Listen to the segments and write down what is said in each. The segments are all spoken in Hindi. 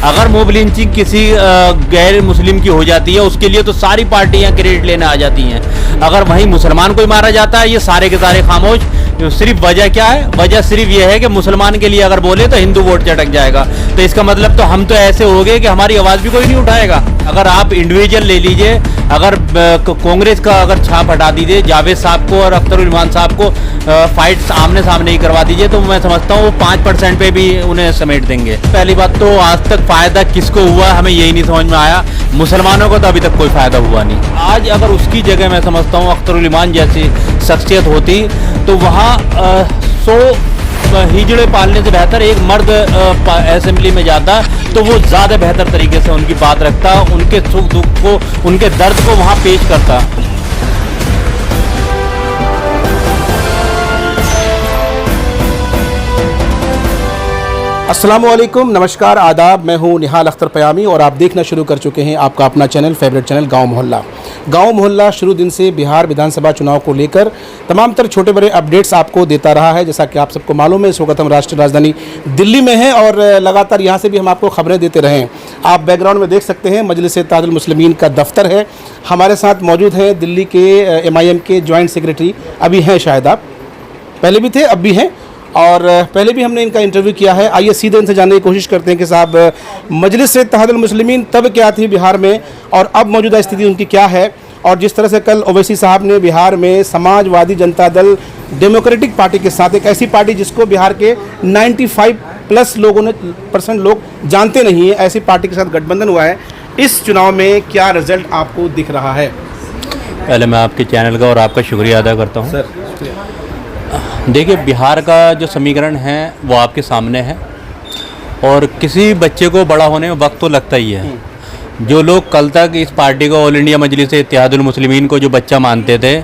अगर मोब लिंचिंग किसी गैर मुस्लिम की हो जाती है उसके लिए तो सारी पार्टियां क्रेडिट लेने आ जाती हैं। अगर वहीं मुसलमान कोई मारा जाता है ये सारे के सारे खामोश। सिर्फ वजह क्या है? वजह सिर्फ ये है कि मुसलमान के लिए अगर बोले तो हिंदू वोट चटक जाएगा। तो इसका मतलब तो हम तो ऐसे हो गए कि हमारी आवाज़ भी कोई नहीं उठाएगा। अगर आप इंडिविजुअल ले लीजिए, अगर कांग्रेस का अगर छाप हटा दीजिए, जावेद साहब को और अख्तरुल इमान साहब को फाइट आमने सामने ही करवा दीजिए, तो मैं समझता हूँ 5% पे भी उन्हें समेट देंगे। पहली बात तो आज तक फ़ायदा किसको हुआ हमें यही नहीं समझ में आया। मुसलमानों को तो अभी तक कोई फ़ायदा हुआ नहीं। आज अगर उसकी जगह मैं समझता हूँ अख्तरुल इमान जैसी शख्सियत होती तो वहाँ 100 हिजड़े पालने से बेहतर एक मर्द असेंबली में जाता तो वो ज़्यादा बेहतर तरीके से उनकी बात रखता, उनके सुख दुख को, उनके दर्द को वहाँ पेश करता। अस्सलामुअलैकुम, नमस्कार, आदाब। मैं हूं निहाल अख्तर पयामी और आप देखना शुरू कर चुके हैं आपका अपना चैनल, फेवरेट चैनल गांव मोहल्ला। गांव मोहल्ला शुरू दिन से बिहार विधानसभा चुनाव को लेकर तमाम तरह छोटे बड़े अपडेट्स आपको देता रहा है। जैसा कि आप सबको मालूम है, इस वक्त हम राष्ट्रीय राजधानी दिल्ली में हैं और लगातार यहां से भी हम आपको खबरें देते रहे हैं। आप बैकग्राउंड में देख सकते हैं मजलिस इत्तेहादुल मुस्लिमीन का दफ्तर है। हमारे साथ मौजूद हैं दिल्ली के MIM के जॉइंट सेक्रेटरी, अभी हैं शायद, आप पहले भी थे अब भी हैं, और पहले भी हमने इनका इंटरव्यू किया है। आइए सीधे इनसे जानने की कोशिश करते हैं कि साहब मजलिस इत्तेहादुल मुस्लिमीन तब क्या थी बिहार में और अब मौजूदा स्थिति उनकी क्या है। और जिस तरह से कल ओवैसी साहब ने बिहार में समाजवादी जनता दल डेमोक्रेटिक पार्टी के साथ, एक ऐसी पार्टी जिसको बिहार के 95+ % लोग जानते नहीं है, ऐसी पार्टी के साथ गठबंधन हुआ है। इस चुनाव में क्या रिजल्ट आपको दिख रहा है? पहले मैं आपके चैनल का और आपका शुक्रिया अदा करता हूँ। सर देखिए, बिहार का जो समीकरण है वो आपके सामने है और किसी बच्चे को बड़ा होने में वक्त तो लगता ही है। जो लोग कल तक इस पार्टी को ऑल इंडिया मजलिस इत्तेहादुल मुस्लिमीन को जो बच्चा मानते थे,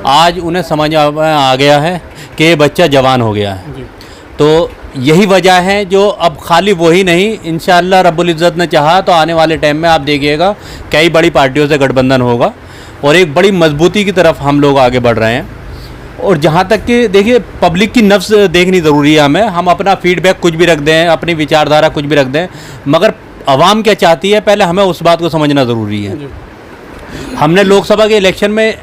आज उन्हें समझ आ गया है कि ये बच्चा जवान हो गया है। तो यही वजह है जो अब खाली वही नहीं, इंशाअल्लाह रब्बुल इज़्ज़त ने चाहा तो आने वाले टाइम में आप देखिएगा कई बड़ी पार्टियों से गठबंधन होगा और एक बड़ी मजबूती की तरफ हम लोग आगे बढ़ रहे हैं। और जहाँ तक कि देखिए, पब्लिक की नफ्स देखनी ज़रूरी है हमें। हम अपना फीडबैक कुछ भी रख दें, अपनी विचारधारा कुछ भी रख दें, मगर आवाम क्या चाहती है पहले हमें उस बात को समझना ज़रूरी है। हमने लोकसभा के इलेक्शन में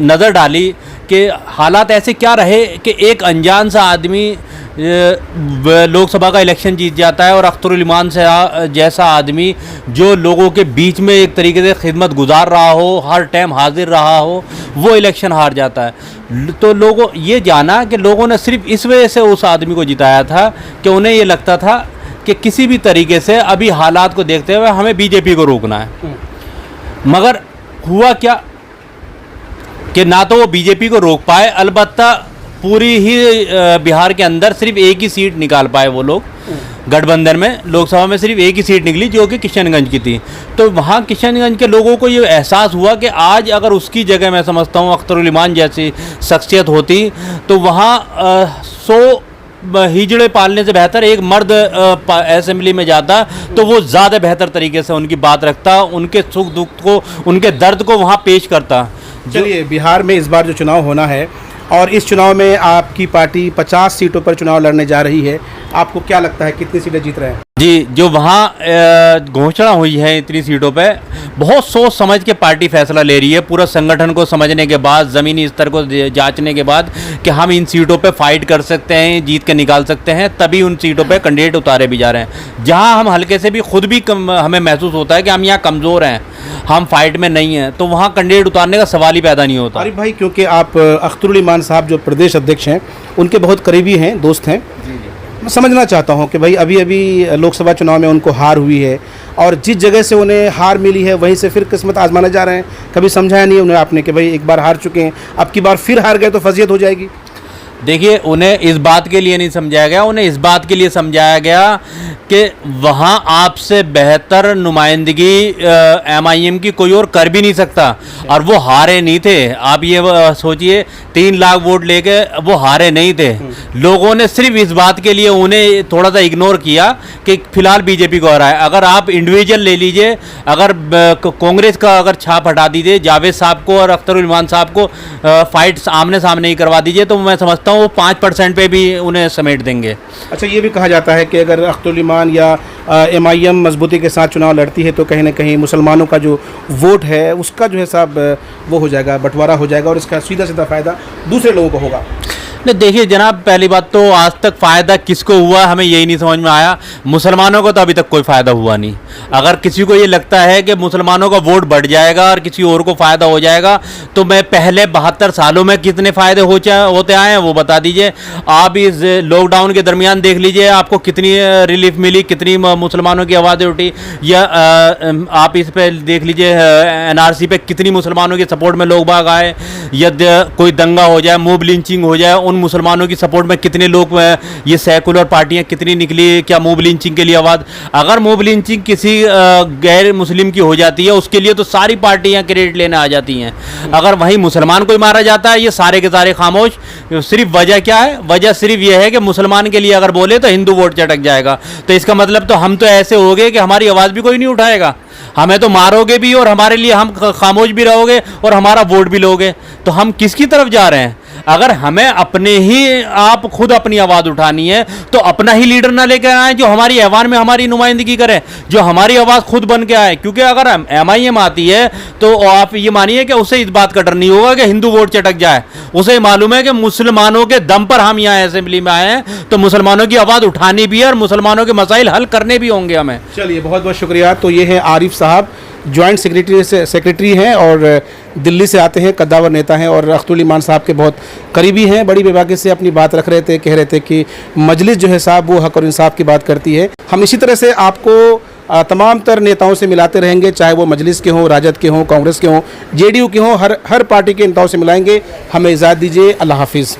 नज़र डाली कि हालात ऐसे क्या रहे कि एक अनजान सा आदमी लोकसभा का इलेक्शन जीत जाता है और अख्तरुल इमान से जैसा आदमी जो लोगों के बीच में एक तरीके से खिदमत गुजार रहा हो, हर टाइम हाजिर रहा हो, वो इलेक्शन हार जाता है। तो लोगों ये जाना कि लोगों ने सिर्फ इस वजह से उस आदमी को जिताया था कि उन्हें ये लगता था कि किसी भी तरीके से अभी हालात को देखते हुए हमें बीजेपी को रोकना है। मगर हुआ क्या कि ना तो वो बीजेपी को रोक पाए, अलबत्ता पूरी ही बिहार के अंदर सिर्फ एक ही सीट निकाल पाए वो लोग। गठबंधन में लोकसभा में सिर्फ एक ही सीट निकली जो कि किशनगंज की थी। तो वहाँ किशनगंज के लोगों को ये एहसास हुआ कि आज अगर उसकी जगह मैं समझता हूँ अख्तरुल इमान जैसी शख्सियत होती तो वहाँ 100 हिजड़े पालने से बेहतर एक मर्द असेंबली में जाता तो वो ज़्यादा बेहतर तरीके से उनकी बात रखता, उनके सुख दुख को, उनके दर्द को वहाँ पेश करता। चलिए, बिहार में इस बार जो चुनाव होना है और इस चुनाव में आपकी पार्टी 50 सीटों पर चुनाव लड़ने जा रही है, आपको क्या लगता है कितनी सीटें जीत रहे हैं? जी, जो वहाँ घोषणा हुई है इतनी सीटों पे, बहुत सोच समझ के पार्टी फैसला ले रही है, पूरा संगठन को समझने के बाद, ज़मीनी स्तर को जांचने के बाद कि हम इन सीटों पे फाइट कर सकते हैं, जीत के निकाल सकते हैं, तभी उन सीटों पे कैंडिडेट उतारे भी जा रहे हैं। जहाँ हम हल्के से भी खुद भी हमें महसूस होता है कि हम यहाँ कमज़ोर हैं, हम फाइट में नहीं हैं, तो वहाँ कैंडिडेट उतारने का सवाल ही पैदा नहीं होता। आरिफ भाई, क्योंकि आप अख्तरुल इमान साहब जो प्रदेश अध्यक्ष हैं उनके बहुत करीबी हैं, दोस्त हैं, मैं समझना चाहता हूं कि भाई अभी लोकसभा चुनाव में उनको हार हुई है और जिस जगह से उन्हें हार मिली है वहीं से फिर किस्मत आजमाने जा रहे हैं। कभी समझाया नहीं उन्हें आपने कि भाई एक बार हार चुके हैं, अब की बार फिर हार गए तो फजीयत हो जाएगी? देखिए, उन्हें इस बात के लिए नहीं समझाया गया, उन्हें इस बात के लिए समझाया गया कि वहाँ आपसे बेहतर नुमाइंदगी MIM की कोई और कर भी नहीं सकता और वो हारे नहीं थे। आप ये सोचिए, 3 लाख वोट लेके वो हारे नहीं थे। लोगों ने सिर्फ इस बात के लिए उन्हें थोड़ा सा इग्नोर किया कि फिलहाल बीजेपी को हराए। अगर आप इंडिविजुअल ले लीजिए, अगर कांग्रेस का अगर छाप हटा दीजिए, जावेद साहब को और अख्तरुल इमान साहब को फाइट आमने सामने ही करवा दीजिए, तो मैं समझता हूँ वो 5% पे भी उन्हें समेट देंगे। अच्छा, ये भी कहा जाता है कि अगर अख्तरुल ईमान या MIM मजबूती के साथ चुनाव लड़ती है तो कहीं ना कहीं मुसलमानों का जो वोट है उसका जो है साहब वो हो जाएगा, बंटवारा हो जाएगा और इसका सीधा सीधा फ़ायदा दूसरे लोगों को होगा। नहीं देखिए जनाब, पहली बात तो आज तक फ़ायदा किसको हुआ हमें यही नहीं समझ में आया। मुसलमानों को तो अभी तक कोई फ़ायदा हुआ नहीं। अगर किसी को ये लगता है कि मुसलमानों का वोट बढ़ जाएगा और किसी और को फ़ायदा हो जाएगा तो मैं पहले 72 सालों में कितने फ़ायदे होते आए हैं वो बता दीजिए। आप इस लॉकडाउन के दरमियान देख लीजिए आपको कितनी रिलीफ मिली, कितनी मुसलमानों की आवाज़ें उठी, या आप इस पर देख लीजिए NRC पे कितनी मुसलमानों के सपोर्ट में लोग बाग आए, या कोई दंगा हो जाए, मोब लिंचिंग हो जाए, उन मुसलमानों की सपोर्ट में कितने लोग, ये सेकुलर पार्टियां कितनी निकली, क्या मोब लिंचिंग के लिए आवाज़। अगर मोब लिंचिंग किसी गैर मुस्लिम की हो जाती है उसके लिए तो सारी पार्टियां क्रेडिट लेने आ जाती हैं। अगर वहीं मुसलमान कोई मारा जाता है ये सारे के सारे खामोश। सिर्फ वजह क्या है? वजह सिर्फ यह है कि मुसलमान के लिए अगर बोले तो हिंदू वोट चटक जाएगा। तो इसका मतलब तो हम तो ऐसे हो गए कि हमारी आवाज़ भी कोई नहीं उठाएगा, हमें तो मारोगे भी और हमारे लिए हम खामोश भी रहोगे और हमारा वोट भी लोगे। तो हम किसकी तरफ जा रहे हैं? अगर हमें अपने ही आप खुद अपनी आवाज़ उठानी है तो अपना ही लीडर ना लेकर आए जो हमारी ऐवान में हमारी नुमाइंदगी करे, जो हमारी आवाज़ खुद बन के आए। क्योंकि अगर MIM आती है तो आप ये मानिए कि उसे इस बात का डर नहीं होगा कि हिंदू वोट चटक जाए। उसे मालूम है कि मुसलमानों के दम पर हम यहाँ असेंबली में आए हैं तो मुसलमानों की आवाज़ उठानी भी है और मुसलमानों के मसाइल हल करने भी होंगे हमें। चलिए, बहुत बहुत शुक्रिया। तो ये है आरिफ साहब, जॉइंट सेक्रेटरी हैं और दिल्ली से आते हैं, कद्दावर नेता हैं और अख्तरुल ईमान साहब के बहुत करीबी हैं। बड़ी बेबाकी से अपनी बात रख रहे थे, कह रहे थे कि मजलिस जो है साहब वो हक और इंसाफ की बात करती है। हम इसी तरह से आपको तमाम तर नेताओं से मिलाते रहेंगे, चाहे वो मजलिस के हों, राजद के हों, कांग्रेस के हों, JDU के हों, हर पार्टी के नेताओं से मिलाएंगे। हमें इजाज़त दीजिए। अल्लाह हाफिज़।